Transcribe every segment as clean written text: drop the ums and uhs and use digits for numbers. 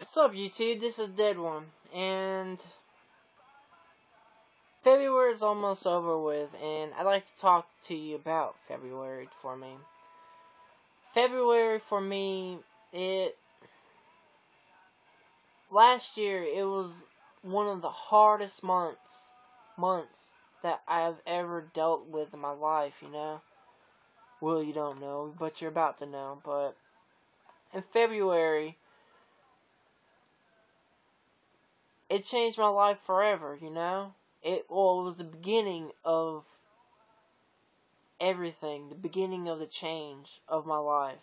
What's up, YouTube? This is Deadone, and February is almost over with, and I'd like to talk to you about February for me. February for me, last year, it was one of the hardest months that I've ever dealt with in my life, you know? Well, you don't know, but you're about to know, but in February, it changed my life forever, you know? It was the beginning of everything, the beginning of the change of my life.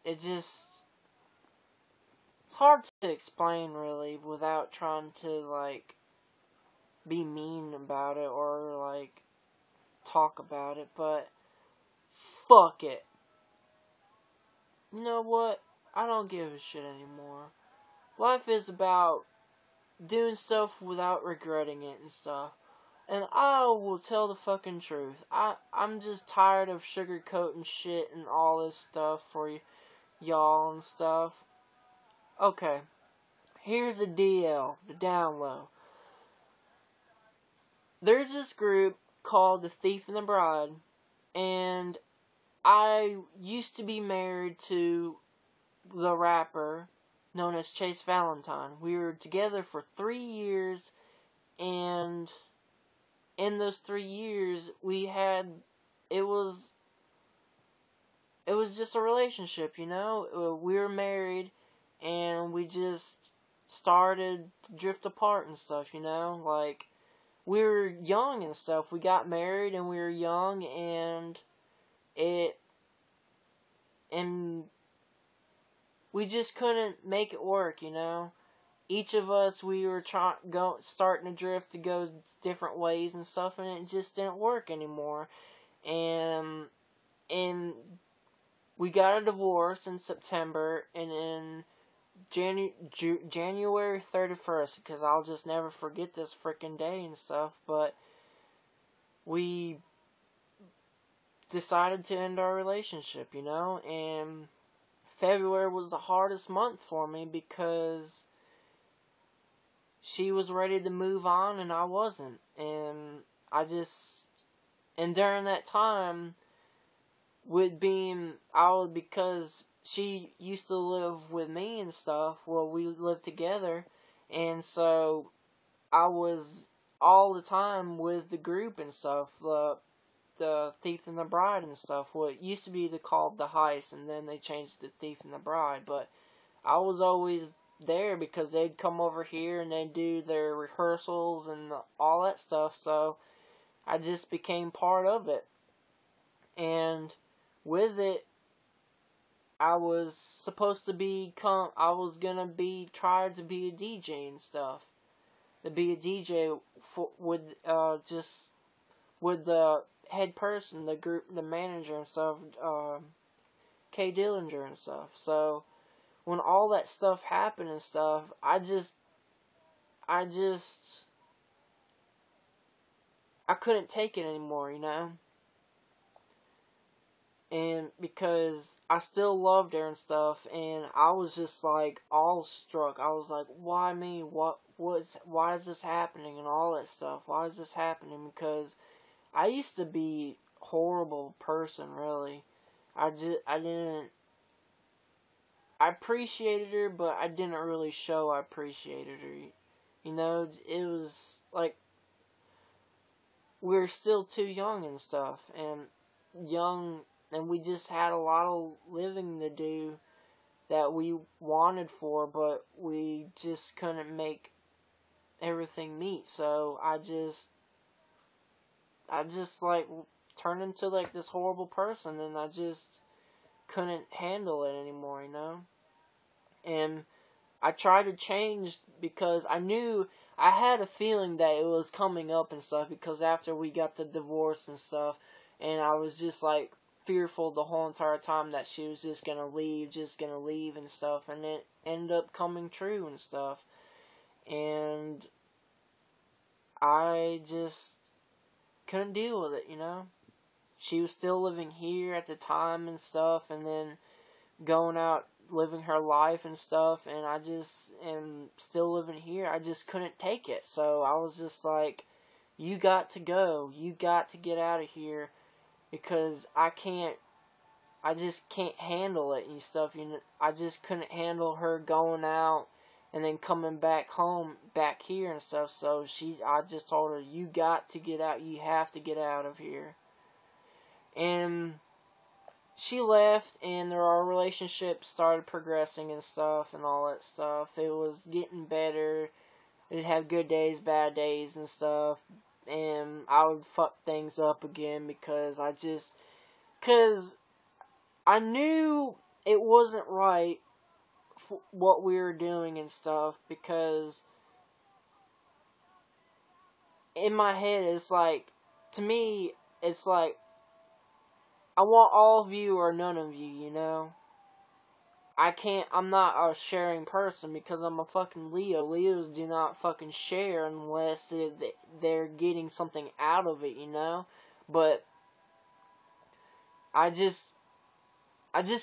It's hard to explain, really, without trying to, like, be mean about it or, like, talk about it, but fuck it. You know what? I don't give a shit anymore. Life is about doing stuff without regretting it and stuff. And I will tell the fucking truth. I'm just tired of sugarcoating shit and all this stuff for y'all and stuff. Okay. Here's the DL, the down low. There's this group called The Thief and the Bride, and I used to be married to the rapper known as Chase Valentine. We were together for 3 years, and in those 3 years, it was just a relationship, you know? We were married, and we just started to drift apart and stuff, you know? Like, we were young and stuff. We got married, and we were young, and we just couldn't make it work, you know? Each of us, we were starting to drift to go different ways and stuff, and it just didn't work anymore. And we got a divorce in September, and in January 31st, because I'll just never forget this freaking day and stuff, but we decided to end our relationship, you know, and February was the hardest month for me because she was ready to move on and I wasn't, and during that time, because she used to live with me and stuff, well, we lived together, and so I was all the time with the group and stuff, the Thief and the Bride and stuff. Well, it used to be called The Heist, and then they changed to Thief and the Bride, but I was always there because they'd come over here and they'd do their rehearsals and all that stuff, so I just became part of it. And with it, I was supposed to try to be a DJ and stuff. To be a DJ with the head person, the group, the manager and stuff, Kay Dillinger and stuff. So when all that stuff happened and stuff, I couldn't take it anymore, you know? And because I still loved her and stuff, and I was just like awestruck. I was like, why me? Why is this happening and all that stuff? Why is this happening? Because I used to be a horrible person, really. I appreciated her, but I didn't really show I appreciated her. You know, it was like we were still too young and stuff, and we just had a lot of living to do that we wanted for, but we just couldn't make everything meet. So I just like turned into like this horrible person, and I just couldn't handle it anymore, you know? And I tried to change because I had a feeling that it was coming up and stuff, because after we got the divorce and stuff, and I was just like fearful the whole entire time that she was just gonna leave and stuff, and it ended up coming true and stuff. And I just couldn't deal with it, you know? She was still living here at the time and stuff, and then going out living her life and stuff, and I just am still living here. I just couldn't take it. So I was just like, you got to go. You got to get out of here, because I just can't handle it and stuff. You know, I just couldn't handle her going out and then coming back home, back here and stuff. So I just told her, you got to get out. You have to get out of here. And she left, and our relationship started progressing and stuff and all that stuff. It was getting better. It'd have good days, bad days and stuff. And I would fuck things up again because I knew it wasn't right for what we were doing and stuff, because in my head, it's like, to me, it's like, I want all of you or none of you, you know? I'm not a sharing person because I'm a fucking Leo. Leos do not fucking share unless they're getting something out of it, you know? But I just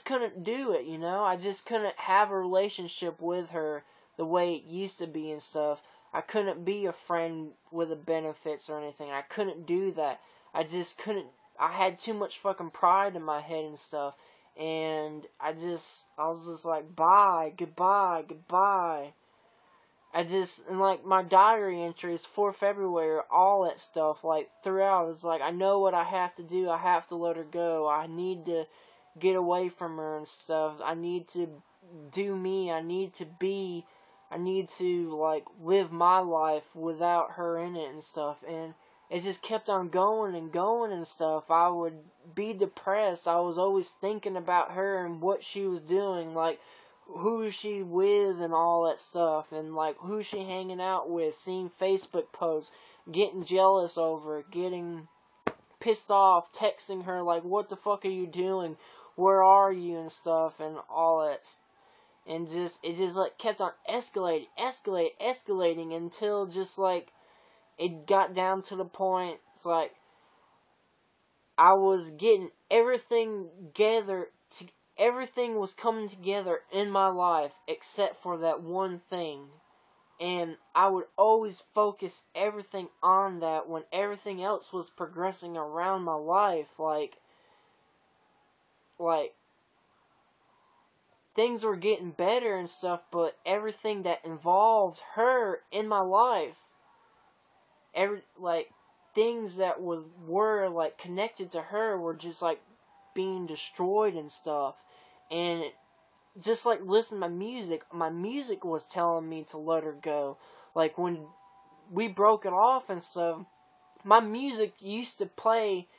couldn't do it, you know? I just couldn't have a relationship with her the way it used to be and stuff. I couldn't be a friend with the benefits or anything. I couldn't do that. I just couldn't. I had too much fucking pride in my head and stuff. And I was just like, bye, goodbye, goodbye. And like, my diary entries for February, all that stuff, like, throughout, it's like, I know what I have to do. I have to let her go. I need to get away from her and stuff. I need to do me. I need to, like, live my life without her in it and stuff. And it just kept on going and going and stuff. I would be depressed. I was always thinking about her and what she was doing, like, who is she with and all that stuff, and, like, who's she hanging out with, seeing Facebook posts, getting jealous over it, getting pissed off, texting her, like, what the fuck are you doing, where are you, and stuff, and all that. And it just, like, kept on escalating until just, like, it got down to the point, it's like, I was getting everything together, everything was coming together in my life except for that one thing. And I would always focus everything on that when everything else was progressing around my life. Like, things were getting better and stuff, but everything that involved her in my life, things that were like connected to her were just like being destroyed and stuff. And just like listen to my music was telling me to let her go. Like, when we broke it off and stuff, my music used to play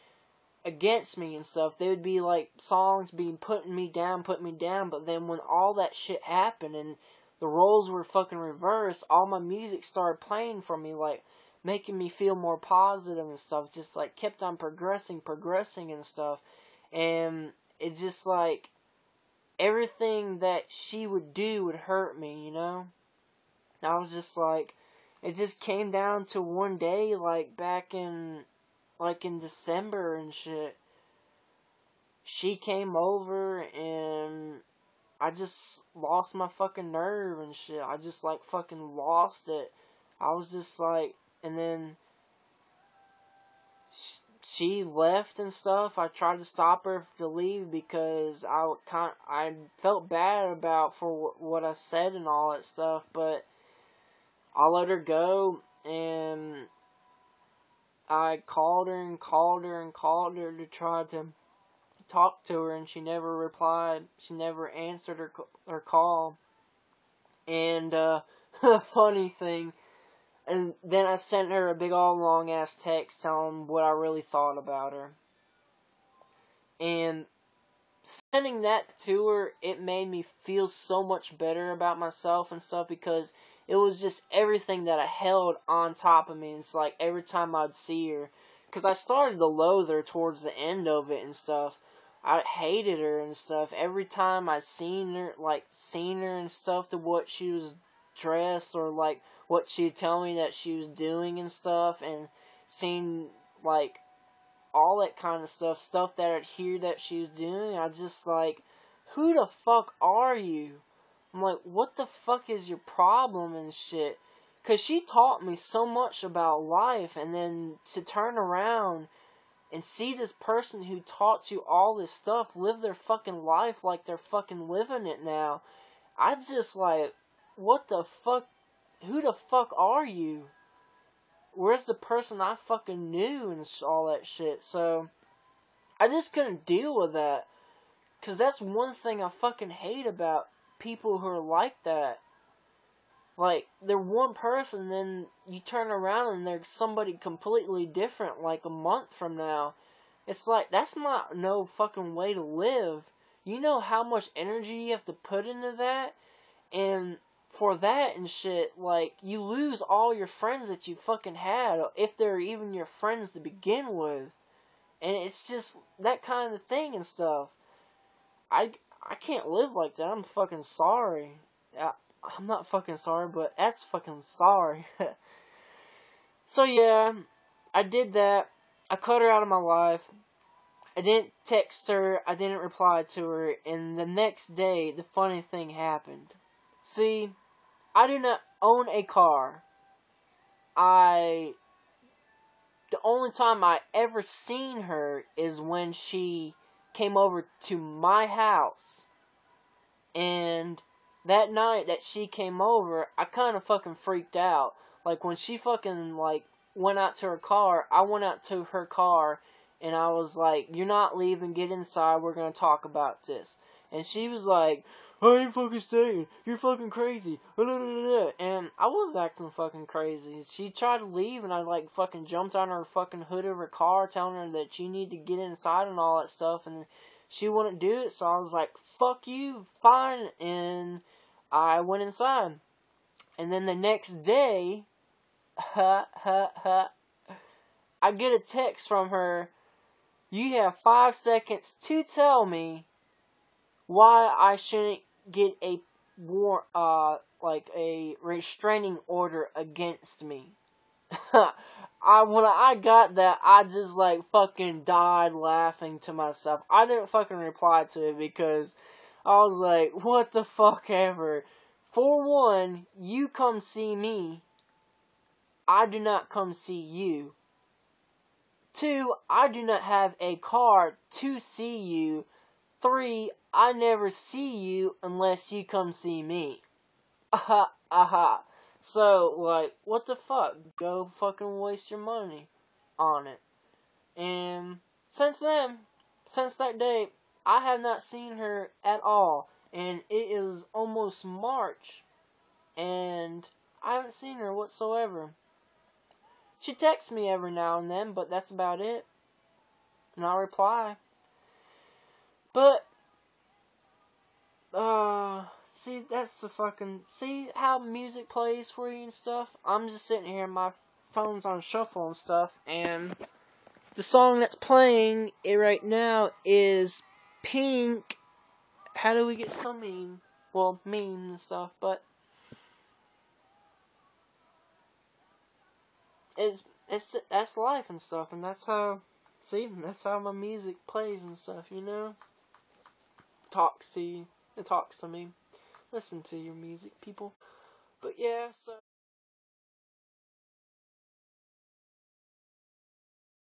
against me and stuff. There would be like songs being putting me down, but then when all that shit happened and the roles were fucking reversed, all my music started playing for me, like, making me feel more positive and stuff. Just like kept on progressing and stuff. And it just like, everything that she would do would hurt me, you know? I was just like, it just came down to one day, like, back in, like, in December and shit. She came over, and I just lost my fucking nerve and shit. I just, like, fucking lost it. I was just like, and then she left and stuff. I tried to stop her to leave because I felt bad for what I said and all that stuff, but I let her go, and I called her to try to talk to her, and she never replied. She never answered her call. And the funny thing, and then I sent her a big old long ass text telling what I really thought about her. And sending that to her, it made me feel so much better about myself and stuff, because it was just everything that I held on top of me. It's like every time I'd see her, because I started to loathe her towards the end of it and stuff. I hated her and stuff. Every time I seen her and stuff, to what she was dressed, or like what she'd tell me that she was doing and stuff, and seen like all that kind of stuff that I'd hear that she was doing, I just like, who the fuck are you? I'm like, what the fuck is your problem and shit? Cause she taught me so much about life, and then to turn around and see this person who taught you all this stuff live their fucking life like they're fucking living it now. I just like, what the fuck? Who the fuck are you? Where's the person I fucking knew and all that shit? So, I just couldn't deal with that. Cause that's one thing I fucking hate about people who are like that. Like, they're one person, then you turn around and they're somebody completely different, like a month from now. It's like, that's not no fucking way to live. You know how much energy you have to put into that? And for that and shit, like, you lose all your friends that you fucking had, if they're even your friends to begin with. And it's just that kind of thing and stuff. I can't live like that. I'm fucking sorry. I'm not fucking sorry, but that's fucking sorry. So yeah, I did that. I cut her out of my life. I didn't text her. I didn't reply to her. And the next day, the funny thing happened. See, I do not own a car. The only time I ever seen her is when she came over to my house. And that night that she came over, I kind of fucking freaked out. Like, when she fucking, like, went out to her car, I went out to her car, and I was like, you're not leaving, get inside, we're gonna talk about this. And she was like, I ain't fucking staying, you're fucking crazy, and I was acting fucking crazy. She tried to leave, and I, like, fucking jumped on her fucking hood of her car, telling her that she needed to get inside and all that stuff, and she wouldn't do it, so I was like, fuck you, fine, and I went inside. And then the next day, I get a text from her, you have 5 seconds to tell me why I shouldn't get a restraining order against me. When I got that, I just, like, fucking died laughing to myself. I didn't fucking reply to it because I was like, what the fuck ever. For one, you come see me. I do not come see you. 2, I do not have a car to see you. 3, I never see you unless you come see me. Aha. So, like, what the fuck? Go fucking waste your money on it. And since that day, I have not seen her at all. And it is almost March, and I haven't seen her whatsoever. She texts me every now and then, but that's about it. And I reply. But, see, that's the fucking, see how music plays for you and stuff? I'm just sitting here, my phone's on shuffle and stuff, and the song that's playing right now is Pink. How do we get so mean? Well, mean and stuff, but that's life and stuff, and that's how my music plays and stuff, you know? Talks to you. It talks to me. Listen to your music, people. But yeah, so